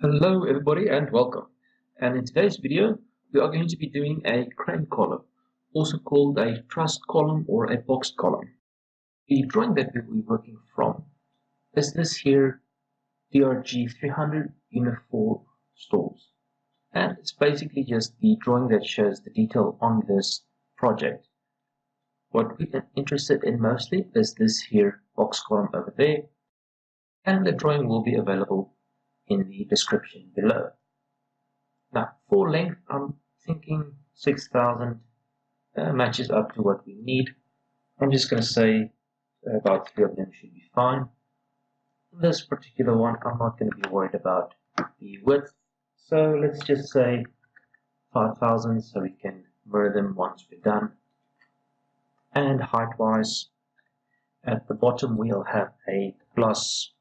Hello everybody and welcome. And in today's video we are going to be doing a crane column, also called a truss column or a box column. The drawing that we will be working from is this here DRG 300 Unit 4 stalls. And it's basically just the drawing that shows the detail on this project. What we're interested in mostly is this here box column over there, and the drawing will be available in the description below. Now, for length, I'm thinking 6,000 matches up to what we need. I'm just going to say about 3 of them should be fine. This particular one, I'm not going to be worried about the width. So let's just say 5,000 so we can mirror them once we're done. And height-wise, at the bottom we'll have a plus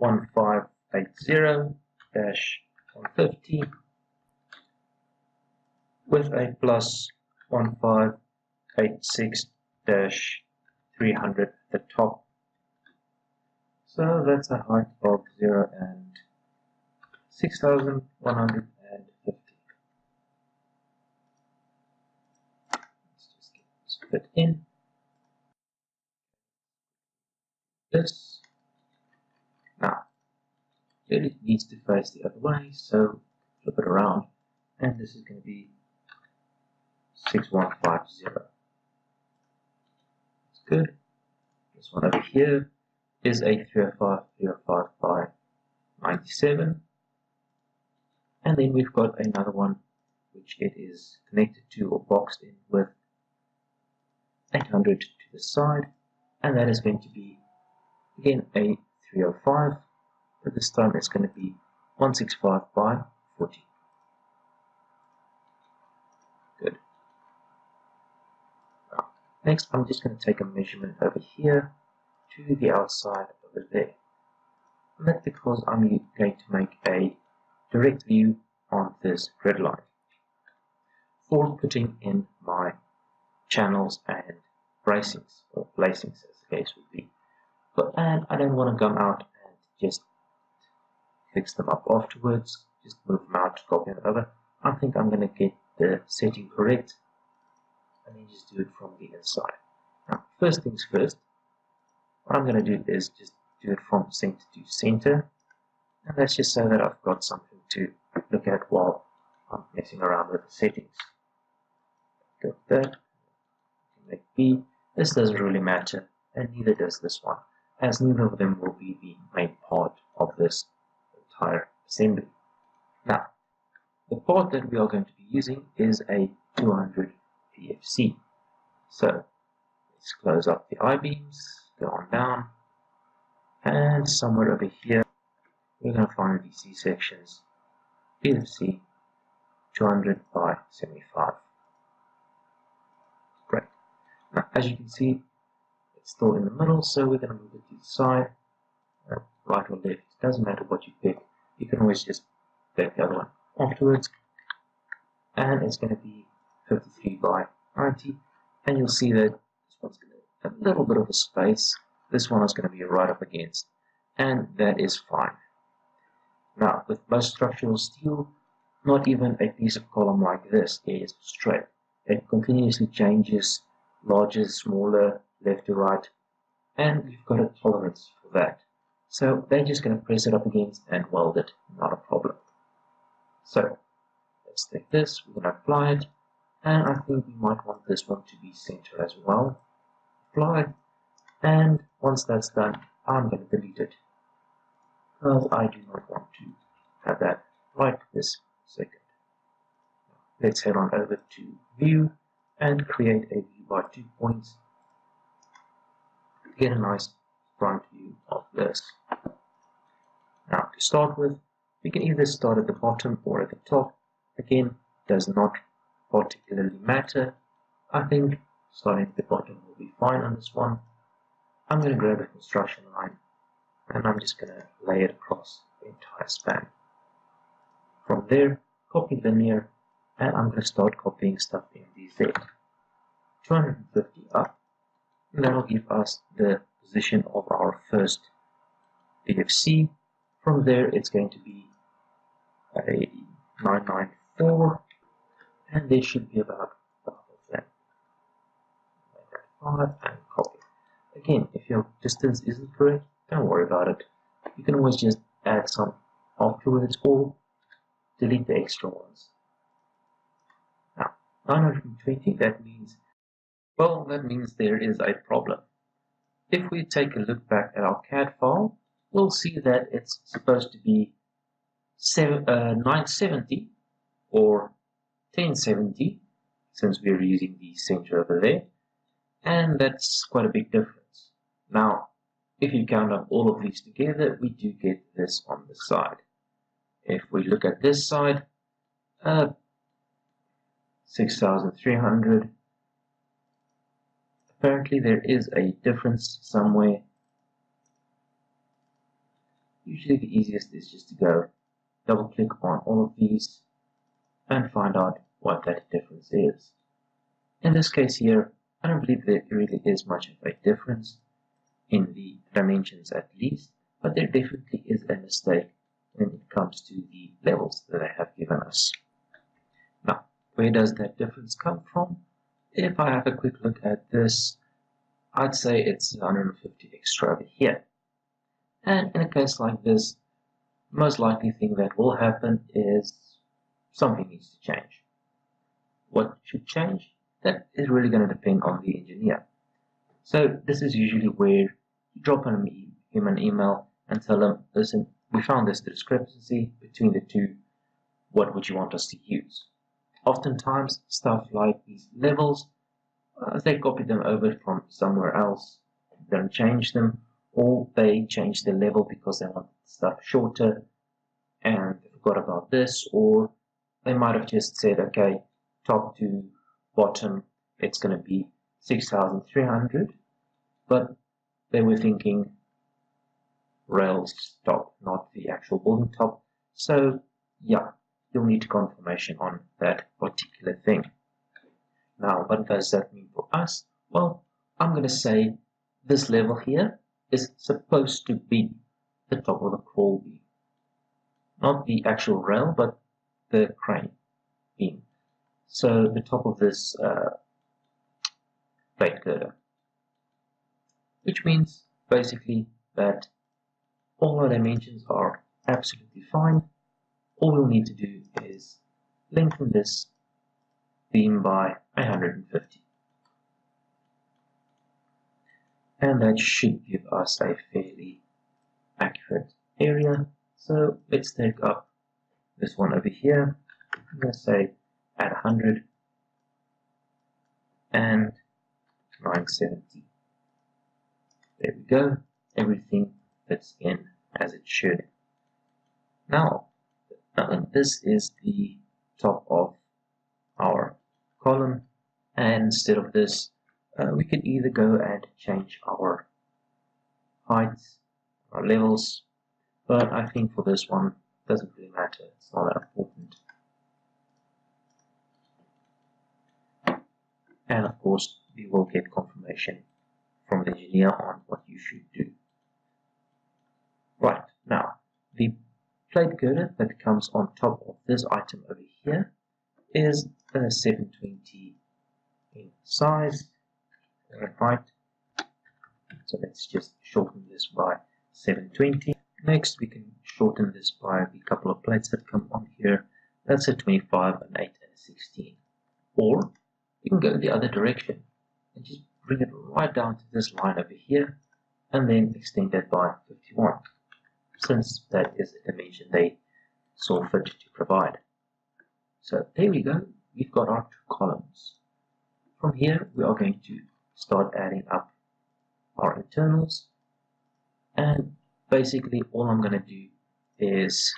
1580-150 with a plus 1586-300 at the top. So that's a height of 0 and 6,150. Let's just get this fit in. This. Now, it needs to face the other way, so flip it around, and this is going to be 6150. That's good. This one over here is a 305 by 97, and then we've got another one which it is connected to or boxed in with 800 to the side, and that is going to be again a 305, but this time it's going to be 165 by 40. Good. Now, next I'm just going to take a measurement over here to the outside over there. And that's because I'm going to make a direct view on this grid line for putting in my channels and bracings or placings as the case would be. And I don't want to come out and just fix them up afterwards, just move them out, copy them over. I think I'm going to get the setting correct and then just do it from the inside. Now, first things first, what I'm going to do is just do it from center to center, and that's just so that I've got something to look at while I'm messing around with the settings. Got that. Make B. This doesn't really matter, and neither does this one, as neither of them will be the main part of this entire assembly. Now, the part that we are going to be using is a 200 PFC. So, let's close up the I-beams, go on down, and somewhere over here, we're going to find the C-sections, PFC 200 by 75. Great. Now, as you can see, it's still in the middle, so we're going to move it to the side, right or left, it doesn't matter what you pick, you can always just pick the other one afterwards, and it's going to be 53 by 90, and you'll see that this one's going to have a little bit of a space, this one is going to be right up against, and that is fine. Now, with most structural steel, not even a piece of column like this is straight. It continuously changes, larger, smaller, left to right, and you've got a tolerance for that. So they're just going to press it up against and weld it, not a problem. So let's take this, we're going to apply it, and I think we might want this one to be center as well. Apply, and once that's done, I'm going to delete it, because I do not want to have that right this second. Let's head on over to View and create a view by 2 points. Get a nice front view of this. Now, to start with, we can either start at the bottom or at the top. Again, does not particularly matter. I think starting at the bottom will be fine on this one. I'm going to grab a construction line and I'm just going to lay it across the entire span. From there, copy linear, and I'm going to start copying stuff in DZ. 250 up, and that will give us the position of our first PFC. From there, it's going to be a 994, and there should be about 5 of them. Make that 5 and copy. Again, if your distance isn't correct, don't worry about it. You can always just add some afterwards or delete the extra ones. Now, 920, that means there is a problem. If we take a look back at our CAD file, we'll see that it's supposed to be 970 or 1070, since we're using the center over there, and that's quite a big difference. Now, if you count up all of these together, we do get this on the side. If we look at this side, 6,300. Apparently there is a difference somewhere. Usually the easiest is just to go double click on all of these and find out what that difference is. In this case here, I don't believe there really is much of a difference in the dimensions at least, but there definitely is a mistake when it comes to the levels that they have given us. Now, where does that difference come from? If I have a quick look at this, I'd say it's 150 extra over here. And in a case like this, the most likely thing that will happen is something needs to change. What should change? That is really going to depend on the engineer. So this is usually where you drop him an email and tell him, listen, we found this discrepancy between the two. What would you want us to use? Oftentimes, stuff like these levels, they copy them over from somewhere else, don't change them, or they change the level because they want stuff shorter and they forgot about this, or they might have just said, okay, top to bottom, it's going to be 6,300, but they were thinking rails top, not the actual building top. So, yeah, you'll need confirmation on that particular thing. Now, what does that mean for us? Well, I'm going to say this level here is supposed to be the top of the crawl beam. Not the actual rail, but the crane beam. So the top of this plate girder. Which means basically that all our dimensions are absolutely fine. All we'll need to do is lengthen this beam by 150. And that should give us a fairly accurate area. So let's take up this one over here. I'm going to say at 100 and 970. There we go. Everything fits in as it should. Now, this is the top of our column, and instead of this, we can either go and change our heights, our levels, but I think for this one, it doesn't really matter. It's not that important. And of course, we will get confirmation from the engineer on what you should do. Right, now, the plate girder that comes on top of this item over here is 720 in size and height. So let's just shorten this by 720. Next, we can shorten this by the couple of plates that come on here. That's a 25, an 8, and a 16. Or you can go the other direction and just bring it right down to this line over here and then extend that by 51, since that is the dimension they saw fit to provide. So there we go, we've got our two columns. From here we are going to start adding up our internals, and basically all I'm going to do is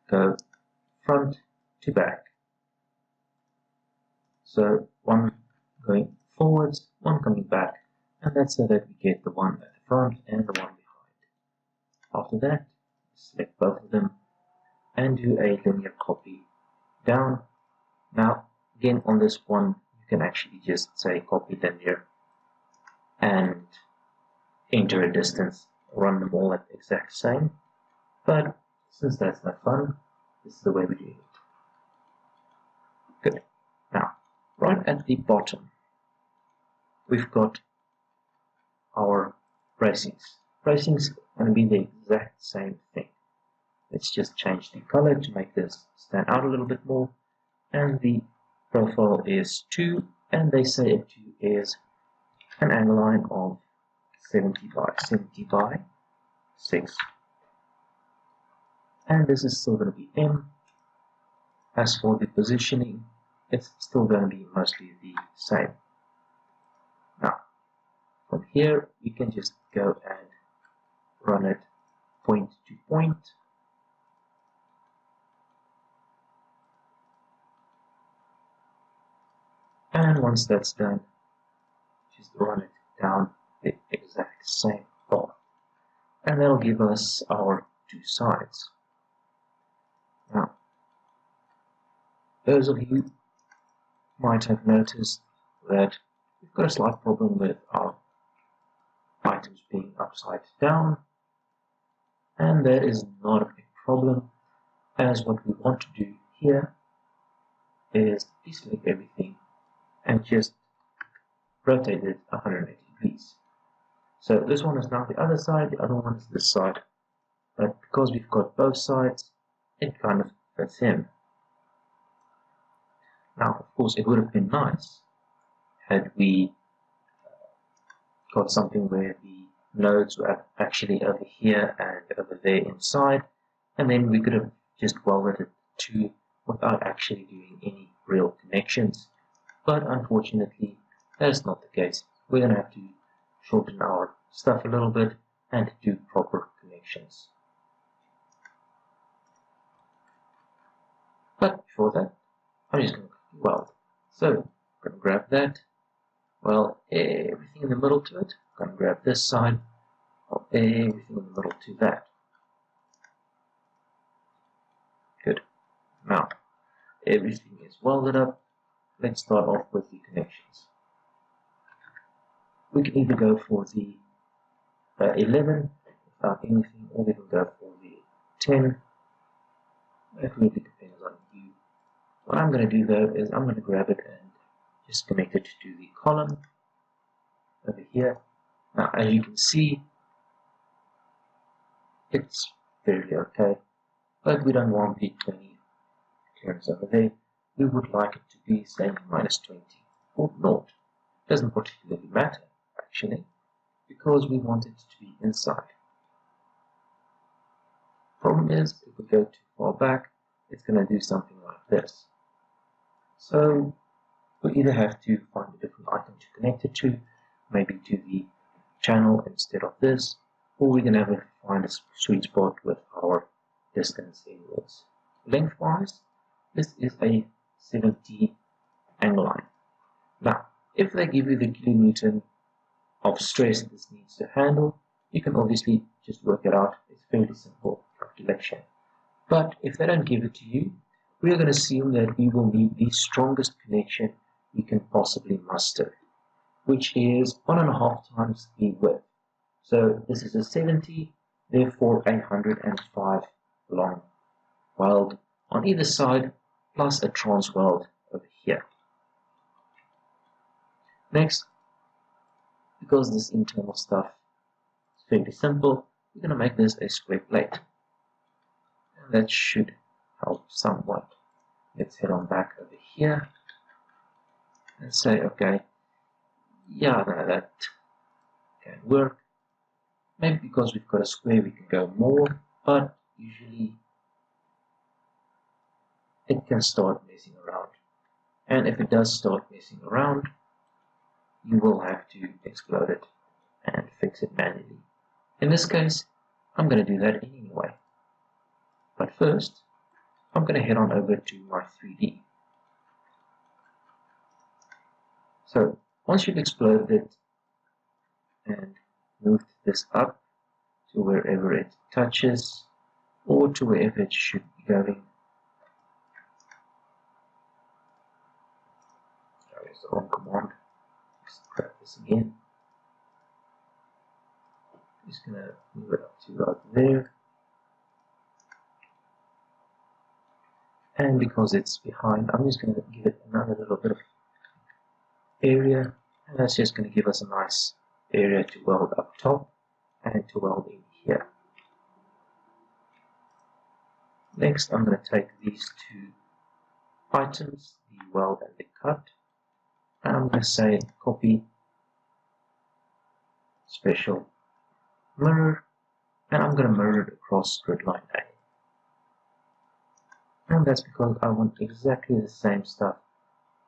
go front to back. So one going forwards, one coming back, and that's so that we get the one at the front and the one behind. After that, select both of them and do a linear copy down. Now, again on this one, you can actually just say copy linear and enter a distance, run them all at the exact same. But since that's not fun, This is the way we do it. Good. Now, right at the bottom, we've got our bracings. Bracings are going to be the exact same thing. Let's just change the color to make this stand out a little bit more. And the profile is 2, and they say a 2 is an angle line of 70 by 6. And this is still going to be M. As for the positioning, it's still going to be mostly the same. Now, from here, we can just go and run it point to point. And once that's done, just run it down the exact same path. And that'll give us our 2 sides. Now, those of you might have noticed that we've got a slight problem with our items being upside down, and that is not a big problem, as what we want to do here is deselect everything and just rotate it 180 degrees. So this one is now the other side, the other one is this side, but because we've got both sides, it kind of fits in. Now, of course, it would have been nice had we got something where the nodes were actually over here and over there inside, and then we could have just welded it to without actually doing any real connections. But unfortunately, that is not the case. We're going to have to shorten our stuff a little bit and do proper connections. But before that, I'm just going to weld. So I'm going to grab that, weld everything in the middle to it. I'm going to grab this side, weld everything in the middle to that. Good. Now, everything is welded up. Let's start off with the connections. We can either go for the 11 without anything, or we can go for the 10. It really depends on you. What I'm going to do though is I'm going to grab it and just connect it to the column over here. Now, as you can see, it's fairly okay, but we don't want the 20 clearance over there. We would like it to be, say, -20 or 0. Doesn't particularly matter, actually, because we want it to be inside. Problem is, if we go too far back, it's going to do something like this. So we either have to find a different item to connect it to, maybe to the channel instead of this, or we're going to have to find a sweet spot with our distance inwards. Lengthwise, this is a 70 angle line. Now, if they give you the kilonewton of stress that this needs to handle, you can obviously just work it out. It's fairly simple calculation. But if they don't give it to you, we are going to assume that we will need the strongest connection we can possibly muster, which is 1.5 times the width. So this is a 70, therefore 105 long weld on either side, plus a trans weld over here. Next, because this internal stuff is fairly simple, we're going to make this a square plate. And that should help somewhat. Let's head on back over here and say, okay, yeah, no, that can work. Maybe because we've got a square we can go more, but usually it can start messing around. And if it does start messing around, you will have to explode it and fix it manually. In this case, I'm going to do that anyway. But first, I'm going to head on over to my 3D. So once you've exploded it and moved this up to wherever it touches or to wherever it should be going. Sorry, it's the wrong command. Let's grab this again. Just going to move it up to right there. And because it's behind, I'm just going to give it another little bit of area, and that's just going to give us a nice area to weld up top and to weld in here. Next, I'm going to take these two items, the weld and the cut, and I'm going to say copy special mirror, and I'm going to mirror it across grid line A. And that's because I want exactly the same stuff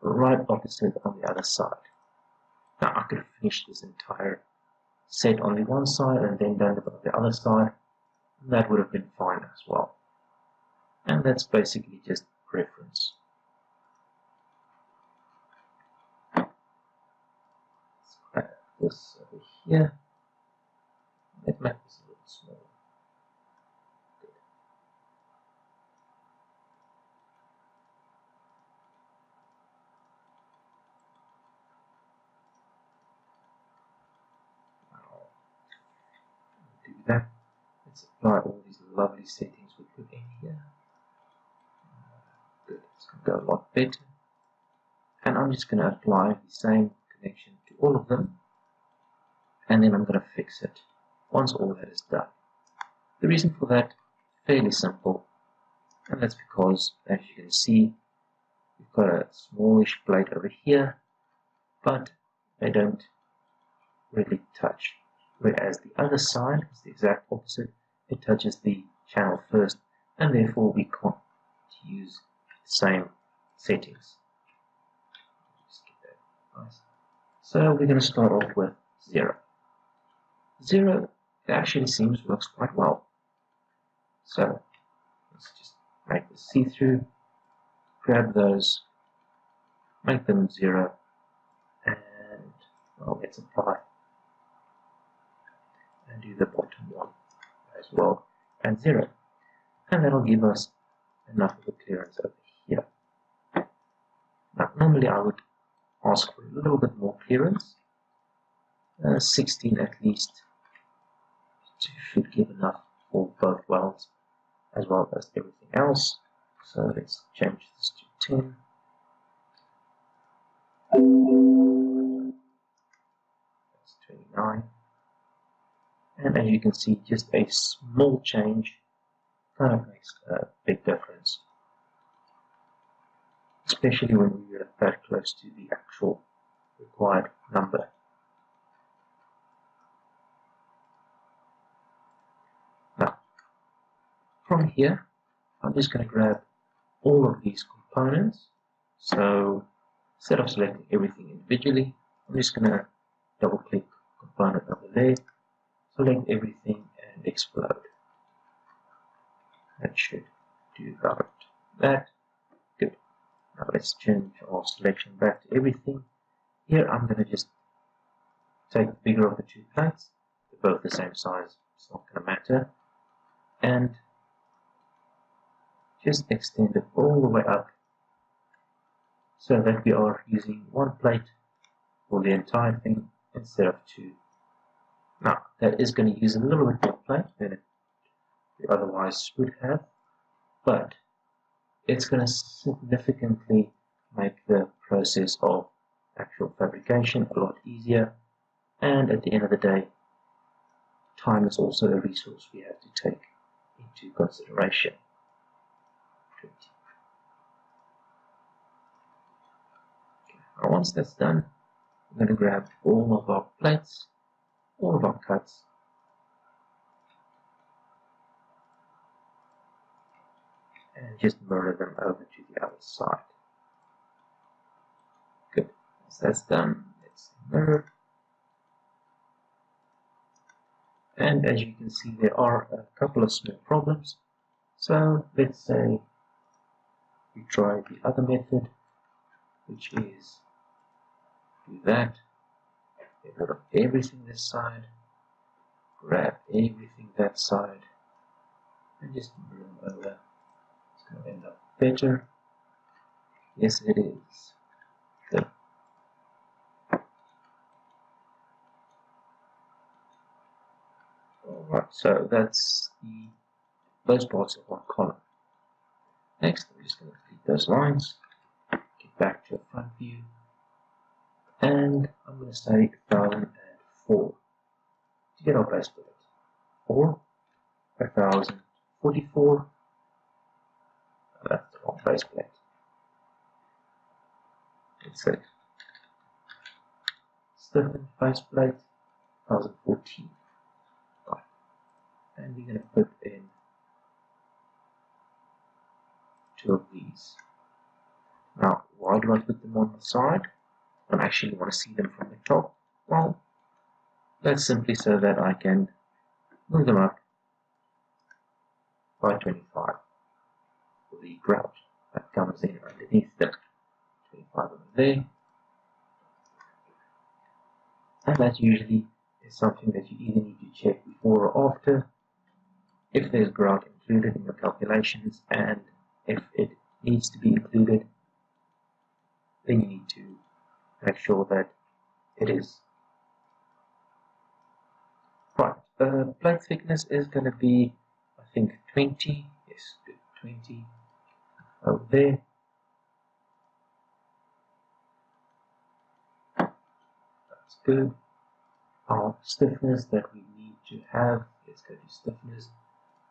right opposite on the other side. Now I could have finished this entire set on the one side and then done it on the other side. That would have been fine as well. And that's basically just preference. Let's grab this over here. Let's make this a little smaller. Do that. Let's apply all these lovely settings we put in here. Good, it's going to go a lot better. And I'm just going to apply the same connection to all of them, and then I'm going to fix it once all that is done. The reason for that, fairly simple, and that's because, as you can see, we've got a smallish plate over here, but they don't really touch. Whereas the other side is the exact opposite. It touches the channel first, and therefore we can't use the same settings. Just get that nice. So we're going to start off with 0. 0, it actually seems works quite well. So let's just make this see-through, grab those, make them 0, and well, let's apply and do the bottom one as well, and 0, and that'll give us enough of a clearance over here. Now normally I would ask for a little bit more clearance, 16 at least should give enough for both welds as well as everything else. So let's change this to 10. That's 29. And as you can see, just a small change kind of makes a big difference, especially when we're that close to the actual required number. Now, from here, I'm just going to grab all of these components. So instead of selecting everything individually, I'm just going to double click component over there, select everything and explode. That should do about that. Good. Now let's change our selection back to everything. Here I'm going to just take the bigger of the two plates. They're both the same size, it's not going to matter. And just extend it all the way up so that we are using one plate for the entire thing instead of two. Now that is going to use a little bit more plate than it otherwise would have, but it's going to significantly make the process of actual fabrication a lot easier, and at the end of the day, time is also a resource we have to take into consideration. Okay. Now once that's done, I'm going to grab all of our plates, all of our cuts, and just mirror them over to the other side. Good. Once that's done, let's mirror. And as you can see, there are a couple of small problems. So let's say we try the other method, which is do that, get rid of everything this side, grab everything that side, and just mirror them over. It's going to end up better. Yes, it is. Good. Alright, so that's those parts of one column. Next, I'm just going to delete those lines, get back to the front view, and I'm going to say 1004 to get our base plate, or 1044. That's the wrong base plate. Let's say stiffen base plate 1014. Right. And we're going to put in 2 of these. Now, why do I put them on the side? I actually want to see them from the top. Well, that's simply so that I can move them up by 25 for the grout that comes in underneath them. 25 over there. And that usually is something that you either need to check before or after if there's grout included in your calculations, and if it needs to be included, then you need to make sure that it is. Right, the plate thickness is going to be, I think, 20. Yes, 20 over there. That's good. Our stiffness that we need to have, let's go to stiffness.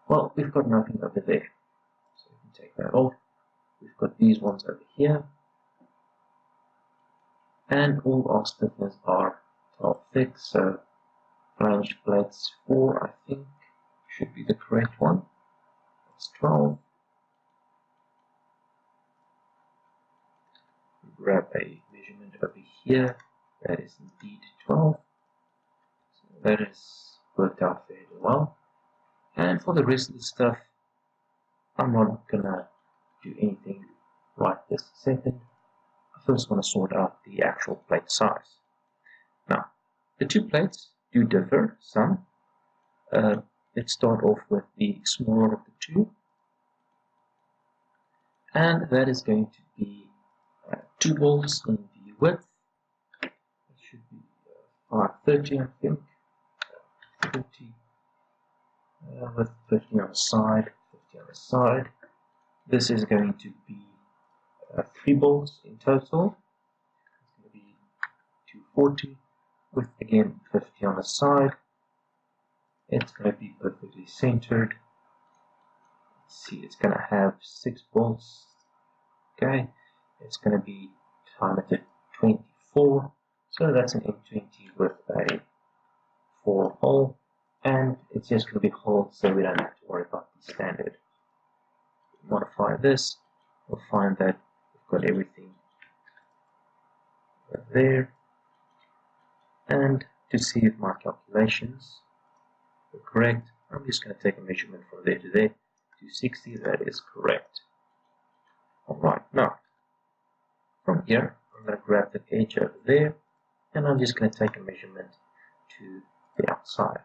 Well, we've got nothing over there, so we can take that off. We've got these ones over here, and all our stiffness are 12 thick, so flange plates 4, I think, should be the correct one. That's 12. We grab a measurement over here, that is indeed 12. So that is worked out fairly well. And for the rest of the stuff, I'm not gonna do anything right this second. I first want to sort out the actual plate size. Now, the two plates do differ some. Let's start off with the smaller of the two, and that is going to be 2 bolts in the width. It should be 530, I think. 30 with 50 on the side, 50 on the side. This is going to be 3 bolts in total. It's going to be 240 with again 50 on the side. It's going to be perfectly centered. Let's see, it's going to have 6 bolts. Okay, it's going to be timed at 24. So that's an M20 with a 4 hole, and it's just going to be holed, so we don't have to worry about the standard. Modify this, we'll find that we've got everything there. And to see if my calculations are correct, I'm just going to take a measurement from there to there. 260, that is correct. Alright, now from here I'm going to grab the edge over there, and I'm just going to take a measurement to the outside,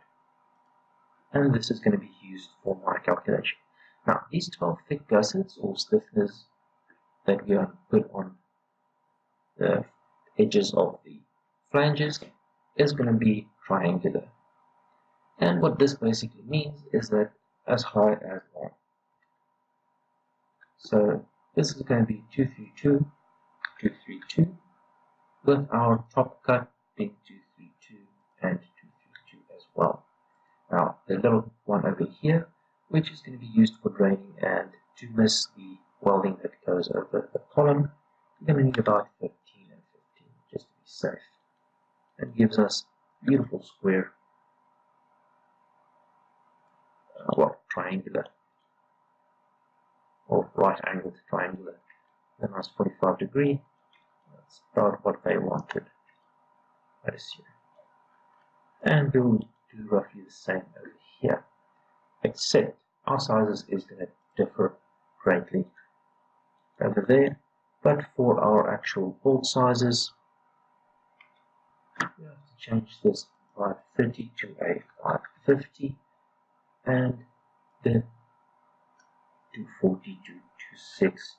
and this is going to be used for my calculation. Now, these 12 thick gussets or stiffeners that we are put on the edges of the flanges is going to be triangular, and what this basically means is that as high as long. So this is going to be 232, 232, with our top cut being 232 and 232 as well. Now, the little one over here, which is going to be used for draining and to miss the welding that goes over the column, we're going to need about 15 and 15 just to be safe. That gives us beautiful square, triangular, or right angled triangular. A nice 45-degree. That's about what they wanted, I assume. And we'll do roughly the same over here, except our sizes is going to differ greatly over there. But for our actual bolt sizes, we have to change this 530 to a 550, and the 240 to 26,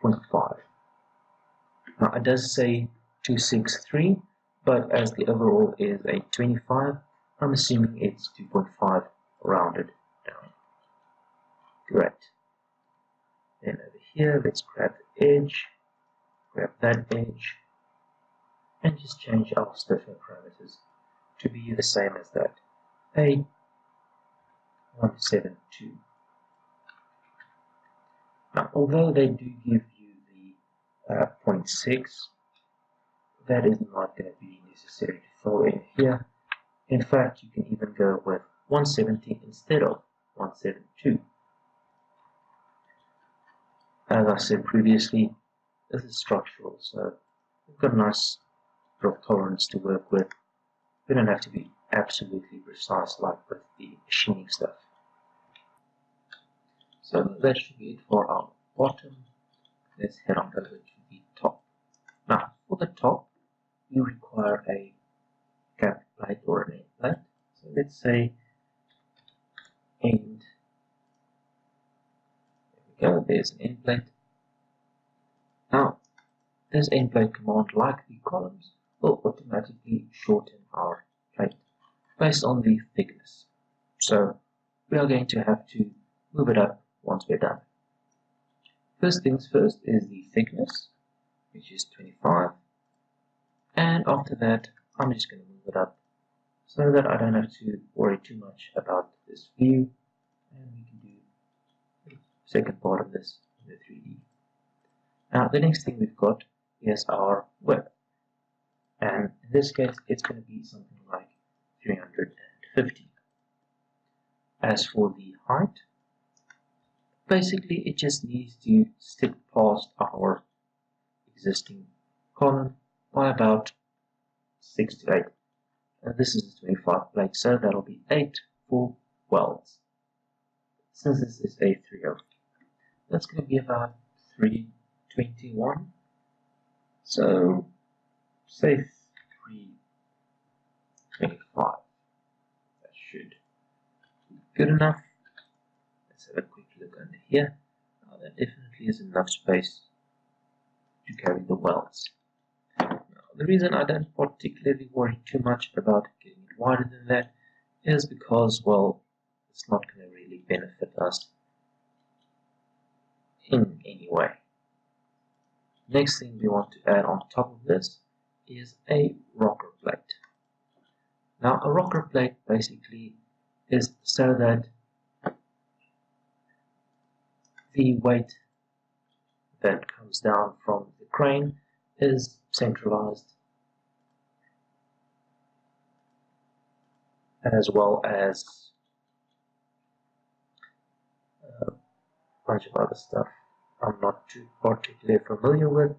2.5. Now it does say 263, but as the overall is a 25, I'm assuming it's 2.5 rounded down. Correct. Then over here, let's grab the edge, grab that edge, and just change our stiffening parameters to be the same as that, A172. Now, although they do give you the 0.6, that is not going to be necessary to fill in here. In fact, you can even go with 170 instead of 172. As I said previously, this is structural, so we've got a nice bit of tolerance to work with. We don't have to be absolutely precise like with the machining stuff. So that should be it for our bottom. Let's head on over to the top. Now, for the top, you require a cap plate or an end plate. So let's say end. There we go, there's an end plate. Now, this end plate command, like the columns, will automatically shorten our plate based on the thickness. So we are going to have to move it up once we're done. First things first is the thickness, which is 25, and after that I'm just going to move it up so that I don't have to worry too much about this view, and we can do the second part of this in the 3D. Now the next thing we've got is our width, and in this case it's going to be something like 350. As for the height, basically it just needs to stick past our existing column by about 6 to 8. And this is a 25 plate, so that'll be 8 full welds. Since this is a 3/0, that's going to be about 321. So say 325. That should be good enough. Let's have a quick look under here. Now, there definitely is enough space to carry the welds. Now, the reason I don't particularly worry too much about getting it wider than that is because, well, it's not going to really benefit us in any way. Next thing we want to add on top of this is a rocker plate. Now, a rocker plate basically is so that the weight that comes down from the crane is centralized, as well as a bunch of other stuff I'm not too particularly familiar with,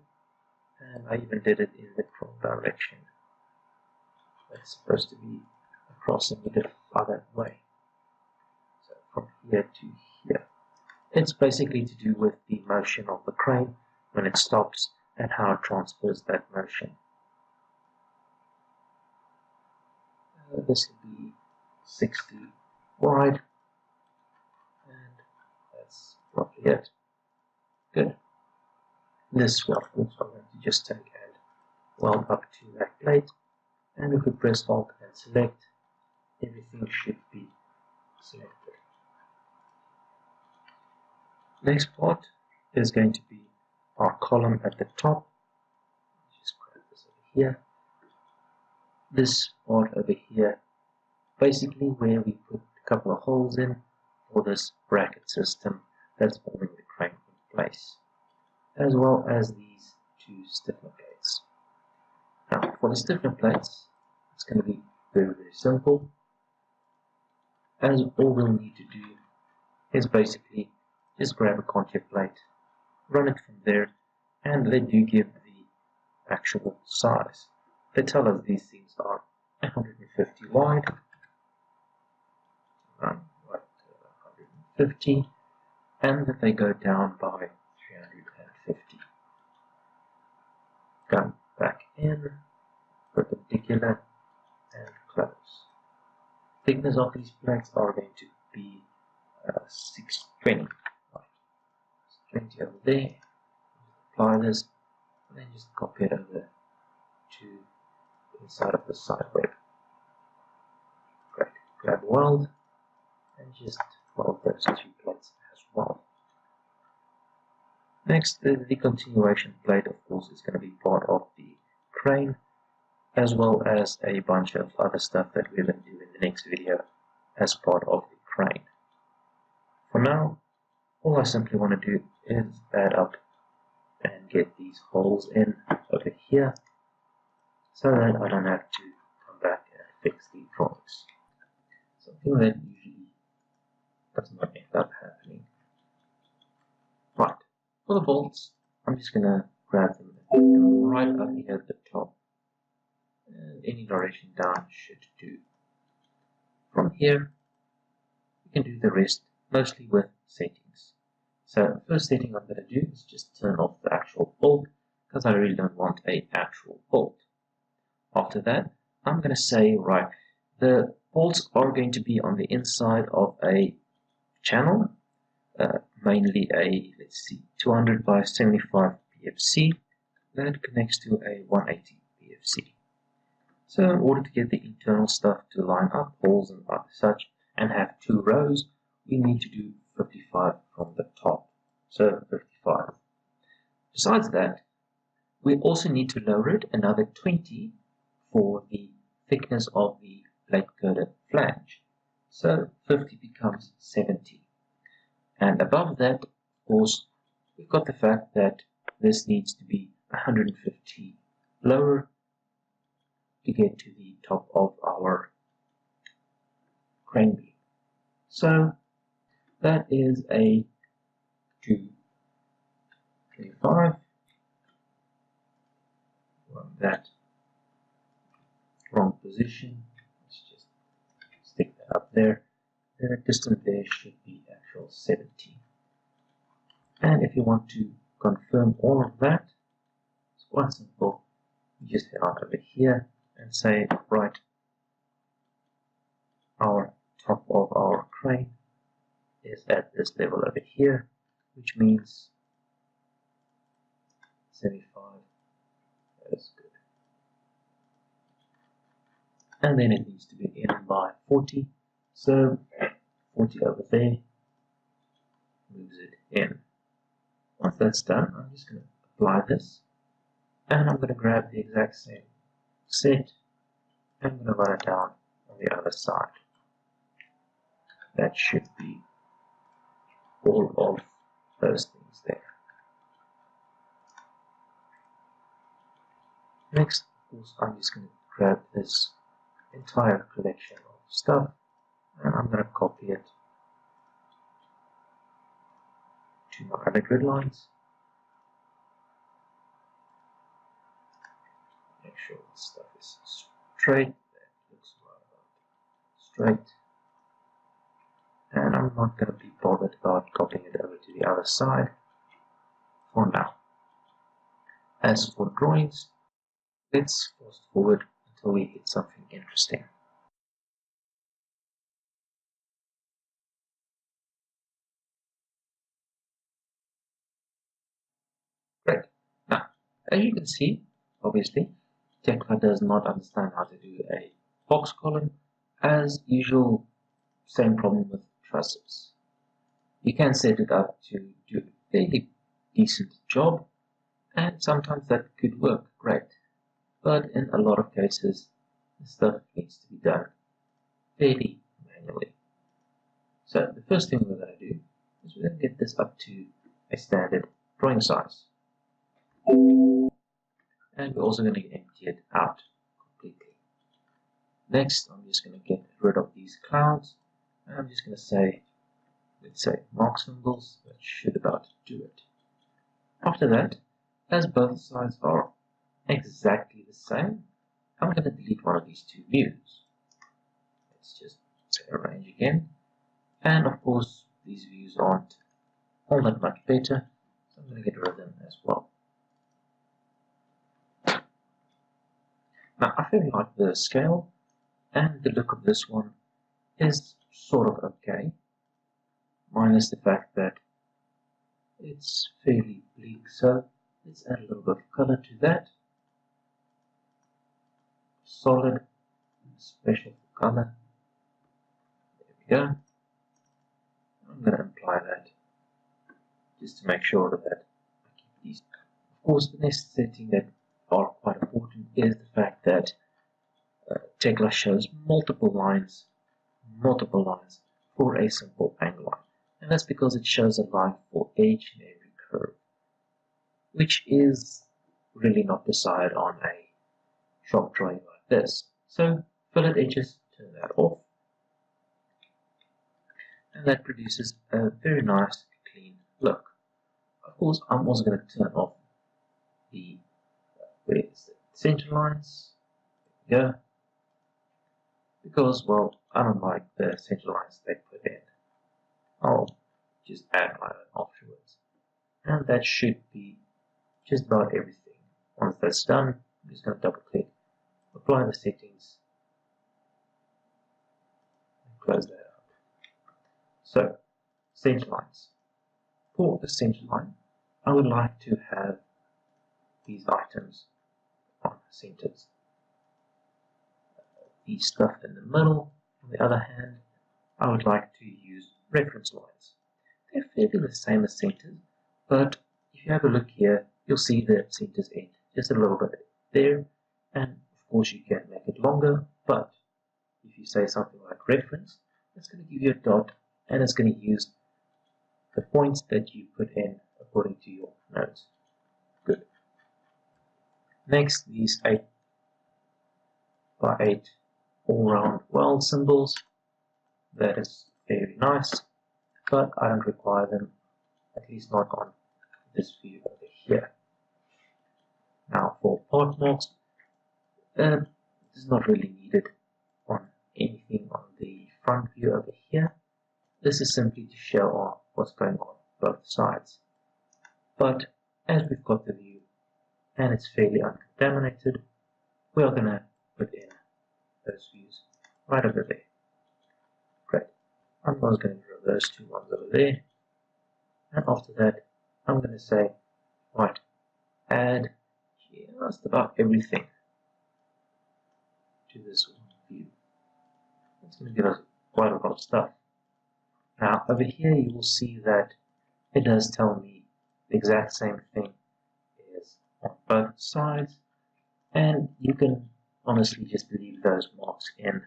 and I even did it in the wrong direction. It's supposed to be across in the other way. So from here to here. It's basically to do with the motion of the crane when it stops and how it transfers that motion. This will be 60 wide, and that's roughly it. Good. This, well, of course, I'm going to just take and weld up to that plate, and if we press Alt and select, everything should be selected. Next part is going to be our column at the top. Just grab this over here. This part over here, basically where we put a couple of holes in for this bracket system that's holding the crane in place, as well as these two stiffener plates. Now, for the stiffener plates, it's going to be very, very simple, as all we'll need to do is basically just grab a contact plate, run it from there, and they do give the actual size. They tell us these things are 150 wide, around 150, and that they go down by 350. Come back in, perpendicular, and close. Thickness of these plates are going to be 620. 20 over there, apply this, and then just copy it over to the inside of the side web. Great. Grab weld and just weld those two plates as well. Next, the continuation plate, of course, is going to be part of the crane, as well as a bunch of other stuff that we're going to do in the next video as part of the crane. For now, all I simply want to do is add up and get these holes in over here, so that I don't have to come back and fix the drawings. Something that usually does not end up happening. Right, for the bolts, I'm just going to grab them and put them right up here at the top. And any direction down should do. From here, you can do the rest mostly with settings. So the first setting I'm going to do is just turn off the actual bolt, because I really don't want an actual bolt. After that, I'm going to say, right, the bolts are going to be on the inside of a channel, mainly a, let's see, 200 by 75 PFC that connects to a 180 PFC. So in order to get the internal stuff to line up, holes and such, and have 2 rows, we need to do 55 from the top. So 55. Besides that, we also need to lower it another 20 for the thickness of the plate girder flange. So 50 becomes 70. And above that, of course, we've got the fact that this needs to be 150 lower to get to the top of our crane beam. So that is a 225. That wrong position. Let's just stick that up there. The distance there should be actual 70. And if you want to confirm all of that, it's quite simple. You just head out over here and say, right, our top of our crane is at this level over here, which means 75. That's good. And then it needs to be in by 40. So 40 over there moves it in. Once that's done, I'm just going to apply this, and I'm going to grab the exact same set and I'm going to run it down on the other side. That should be all of those things there. Next, of course, I'm just going to grab this entire collection of stuff and I'm going to copy it to my other grid lines. Make sure the stuff is straight. That looks right about straight. And I'm not going to be bothered about copying it over to the other side for now. As for drawings, let's fast forward until we hit something interesting. Great. Now, as you can see, obviously, Tekla does not understand how to do a box column. As usual, same problem with trusses. You can set it up to do a fairly decent job, and sometimes that could work great. But in a lot of cases, the stuff needs to be done fairly manually. So the first thing we're going to do is we're going to get this up to a standard drawing size. And we're also going to empty it out completely. Next, I'm just going to get rid of these clouds. And I'm just going to say, let's say mark symbols. That should about do it. After that, as both sides are exactly the same, I'm going to delete one of these 2 views. Let's just say arrange again. And of course, these views aren't all that much better, so I'm going to get rid of them as well. Now, I feel like the scale and the look of this one is sort of okay, minus the fact that it's fairly bleak, so let's add a little bit of color to that. Solid, special color. There we go. I'm going to apply that just to make sure that these. Of course, the next setting that are quite important is the fact that Tekla shows multiple lines for a simple angle line. And that's because it shows a line for each and every curve, which is really not desired on a shop drawing like this. So fillet edges, turn that off, and that produces a very nice clean look. Of course, I'm also going to turn off the center lines. There we go. Because, well, I don't like the center lines they put in. I'll just add my own afterwards. And that should be just about everything. Once that's done, I'm just going to double click, apply the settings, and close that up. So, center lines. For the center line, I would like to have these items on the centers. The stuff in the middle, on the other hand, I would like to use reference lines. They're fairly the same as centers, but if you have a look here, you'll see that centers end just a little bit there, and of course you can make it longer, but if you say something like reference, it's going to give you a dot, and it's going to use the points that you put in according to your notes. Good. Next, these 8 by 8 all-round weld symbols. That is very nice, but I don't require them, at least not on this view over here. Now for part marks, this is not really needed on anything on the front view over here. This is simply to show off what's going on both sides. But as we've got the view and it's fairly uncontaminated, we are going to put in those views right over there. Great. I'm also going to reverse 2 ones over there, and after that I'm going to say, right, add just about everything to this one view. It's going to give us quite a lot of stuff. Now over here you will see that it does tell me the exact same thing is on both sides, and you can honestly just leave those marks in.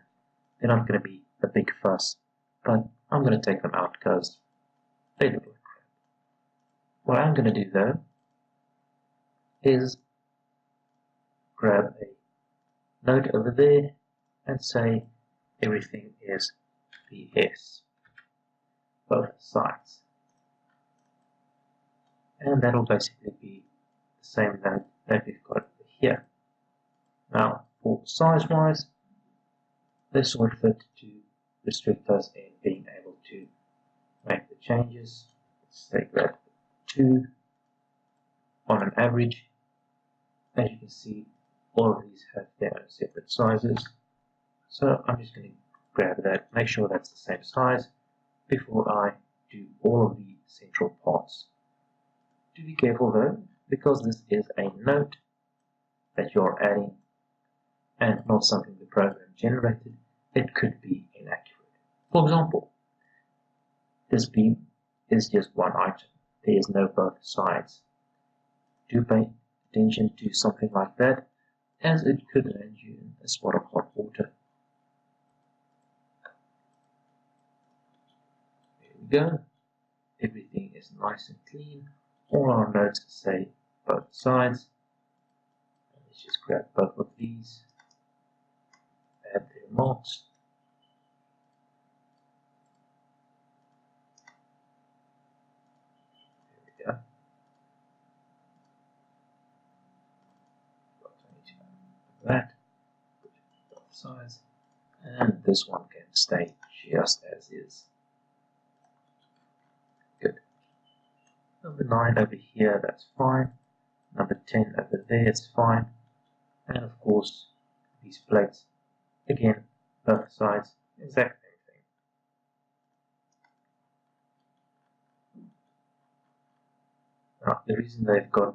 They're not going to be a big fuss, but I'm going to take them out because they look like crap. What I'm going to do though is grab a note over there and say everything is BS, both sides. And that'll basically be the same note that we've got over here. Now, for size-wise, this would fit to restrict us in being able to make the changes. Let's take that 2 on an average. As you can see, all of these have their own separate sizes. So I'm just going to grab that, make sure that's the same size before I do all of the central parts. Do be careful though, because this is a note that you're adding and not something the program generated, it could be inaccurate. For example, this beam is just one item. There is no both sides. Do pay attention to something like that, as it could land you in a spot of hot water. There we go. Everything is nice and clean. All our notes say both sides. Let's just grab both of these, add their marks. There we go. That, both sides, and this one can stay just as is. Good. Number 9 over here, that's fine. Number 10 over there, it's fine. And of course, these plates, again, both sides, exact same thing. Now, the reason they've got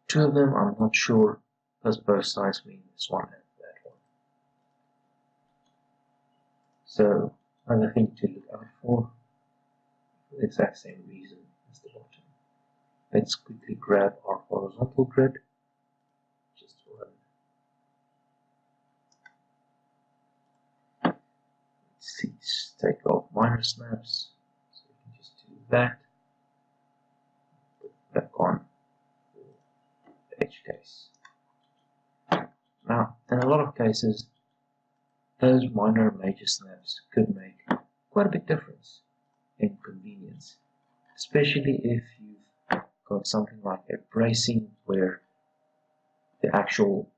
2 of them, I'm not sure, because both sides mean this one and that one. So, another thing to look out for, the exact same reason as the bottom. let's quickly grab our horizontal grid. Just let's see, take off minor snaps. So we can just do that. Put it back on the edge case. Now, in a lot of cases, those minor major snaps could make quite a big difference in convenience, especially if you've got something like a bracing where the actual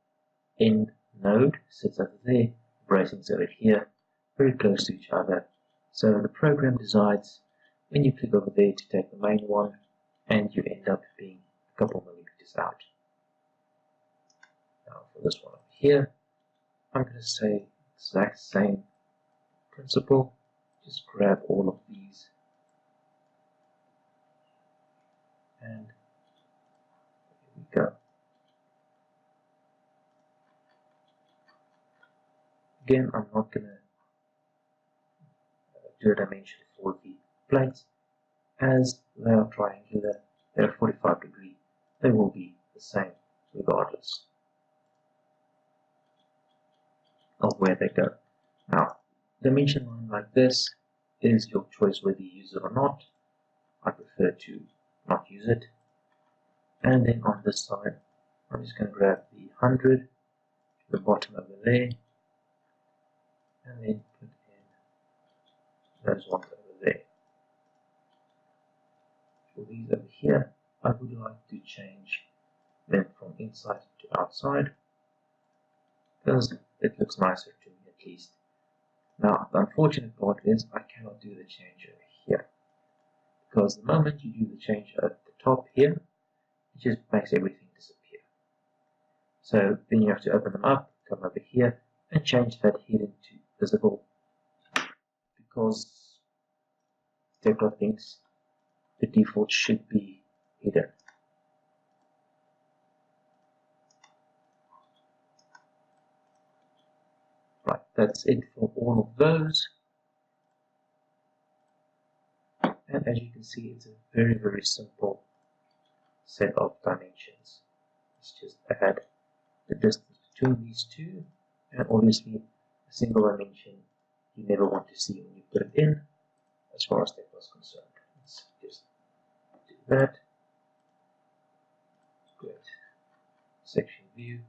end node sits over there, bracings over here, very close to each other. So the program decides when you click over there to take the main one, and you end up being a couple millimeters out. Now for this one over here, I'm going to say exact same principle. Just grab all of these and here we go. Again, I'm not going to do a dimension for the plates, as they are triangular, they're 45 degrees, they will be the same regardless of where they go. Now, dimension line like this is your choice whether you use it or not. I prefer to not use it. And then on this side, I'm just going to grab the 100 to the bottom over there, and then put in those ones over there. For these over here, I would like to change them from inside to outside, because it looks nicer to me at least. Now, the unfortunate part is I cannot do the change over here, because the moment you do the change at the top here, it just makes everything disappear. So then you have to open them up, come over here, and change that hidden to visible, because Tekla thinks the default should be hidden. Right, that's it for all of those. And as you can see, it's a very, very simple set of dimensions. Let's just add the distance between these two, and obviously a single dimension you never want to see when you put it in, as far as Tekla is concerned. Let's just do that. Good. Section view.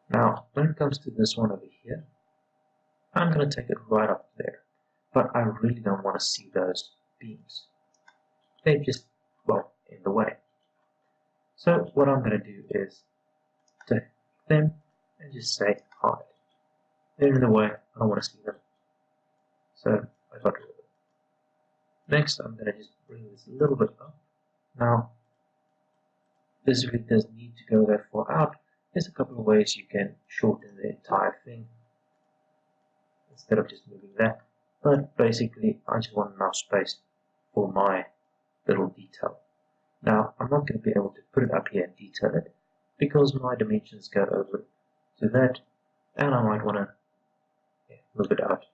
Now, when it comes to this one over here, I'm going to take it right up there, but I really don't want to see those beams. They're just, well, in the way. So what I'm going to do is take them and just say hide. They're in the way, I don't want to see them. So I got rid of them. Next, I'm going to just bring this a little bit up. Now, this really does need to go that far out. There's a couple of ways you can shorten the entire thing instead of just moving that. But basically, I just want enough space for my little detail. Now, I'm not going to be able to put it up here and detail it because my dimensions go over to that, and I might want to move it out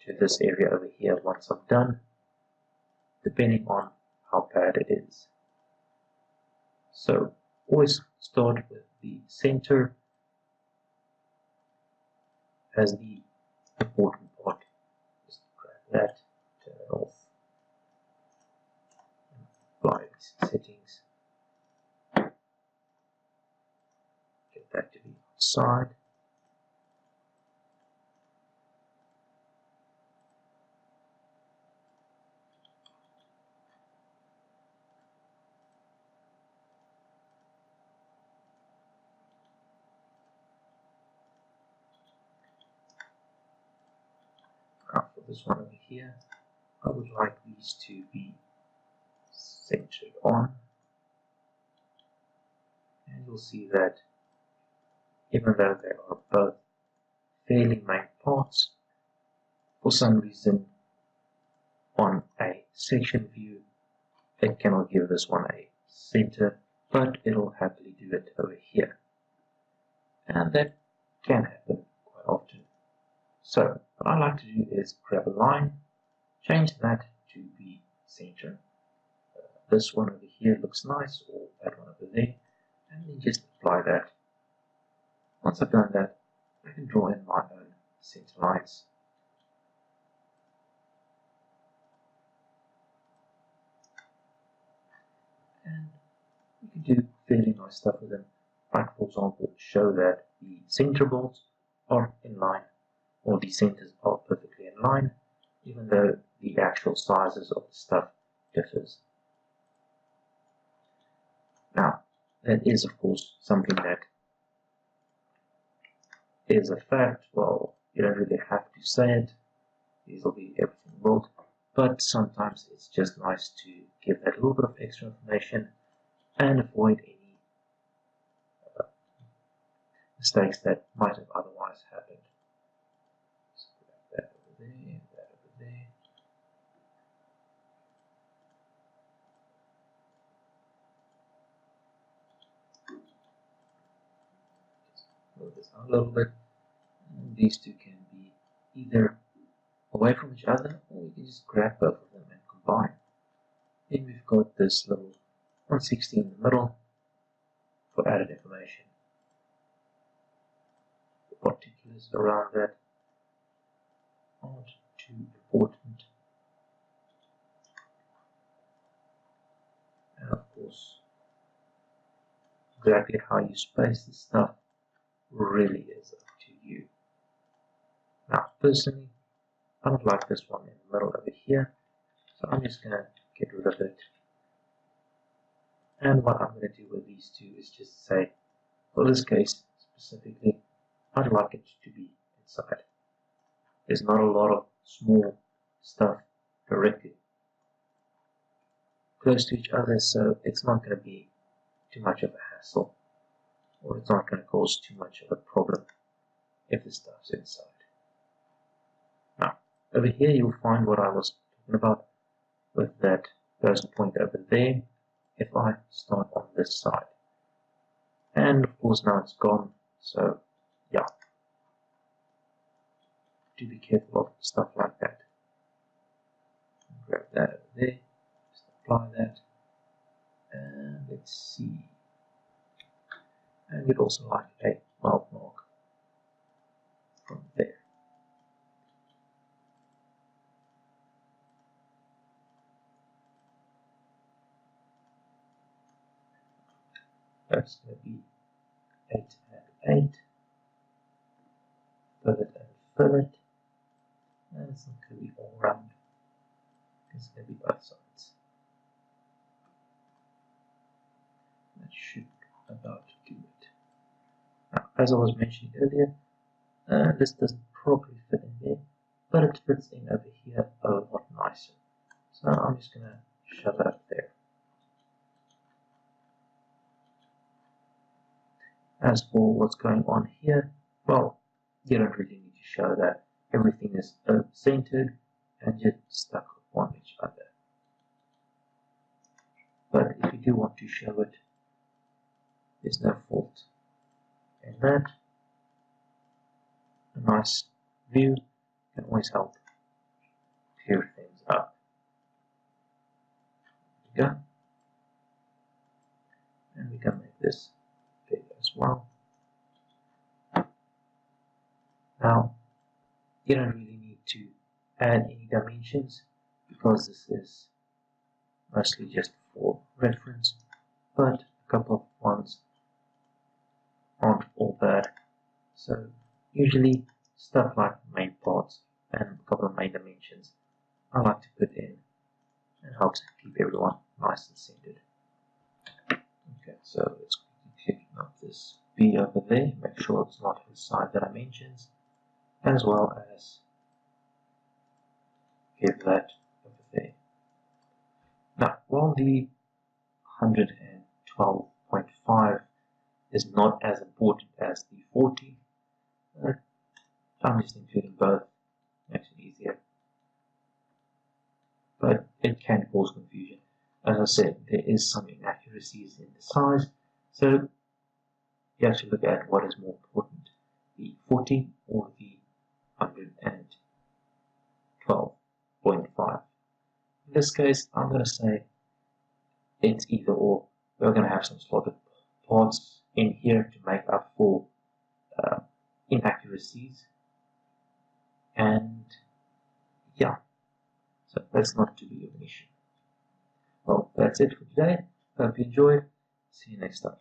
to this area over here once I'm done, depending on how bad it is. So, always start with the center as the important part. Just grab that, turn it off, apply these settings, get that to the outside. Now for this one over here, I would like these to be centered on, and you'll see that even though they are both fairly main parts, for some reason on a section view it cannot give this one a center, but it'll happily do it over here, and that can happen quite often. So what I like to do is grab a line, change that to be center, this one over here looks nice, or that one over there, and then just apply that. Once I've done that, I can draw in my own center lines. And we can do fairly nice stuff with them, like for example, show that the center bolts are in line, or the centers are perfectly in line, even though the actual sizes of the stuff differs. Now, that is of course something that is a fact. Well, you don't really have to say it, these will be everything built, but sometimes it's just nice to give that little bit of extra information and avoid any mistakes that might have otherwise happened. So that over there, that over there. Just move this out a little bit. And these two can be either away from each other, or you can just grab both of them and combine. Then we've got this little 160 in the middle for added information. The particulars around that aren't too important. And of course, exactly how you space this stuff really is up to you. Now, personally, I don't like this one in the middle over here, so I'm just going to get rid of it. And what I'm going to do with these two is just say, for this case specifically, I'd like it to be inside. There's not a lot of small stuff directly close to each other, so it's not going to be too much of a hassle, or it's not going to cause too much of a problem if the stuff's inside. Now, over here you'll find what I was talking about with that first point over there. If I start on this side, and of course now it's gone, so yeah, do be careful of stuff like that. Grab that over there, just apply that, and let's see, and we'd also like a weld mark from there. That's going to be 8 and 8, fillet and fillet, and it's not going to be all round, it's going to be both sides. That should about do it. Now, as I was mentioning earlier, this doesn't properly fit in there, but it fits in over here a lot nicer. So I'm just going to shove it up there. As for what's going on here, well, you don't really need to show that. Everything is centered and just stuck on each other. But if you do want to show it, there's no fault in that. A nice view can always help clear things up. There we go. And we can make this big as well. Now, you don't really need to add any dimensions because this is mostly just for reference, but a couple of ones aren't all bad. So usually stuff like main parts and a couple of main dimensions I like to put in, and helps keep everyone nice and centered. Okay, so let's click up this B over there, make sure it's not inside the dimensions, as well as give that over there. Now, while the 112.5 is not as important as the 40, I'm just including both, makes it easier. But it can cause confusion. As I said, there is some inaccuracies in the size, so you have to look at what is more important, the 40 or the 112.5. In this case, I'm going to say it's either or. We're going to have some slotted parts in here to make up for inaccuracies, and yeah, so that's not too big of an issue. Well, that's it for today. Hope you enjoyed. See you next time.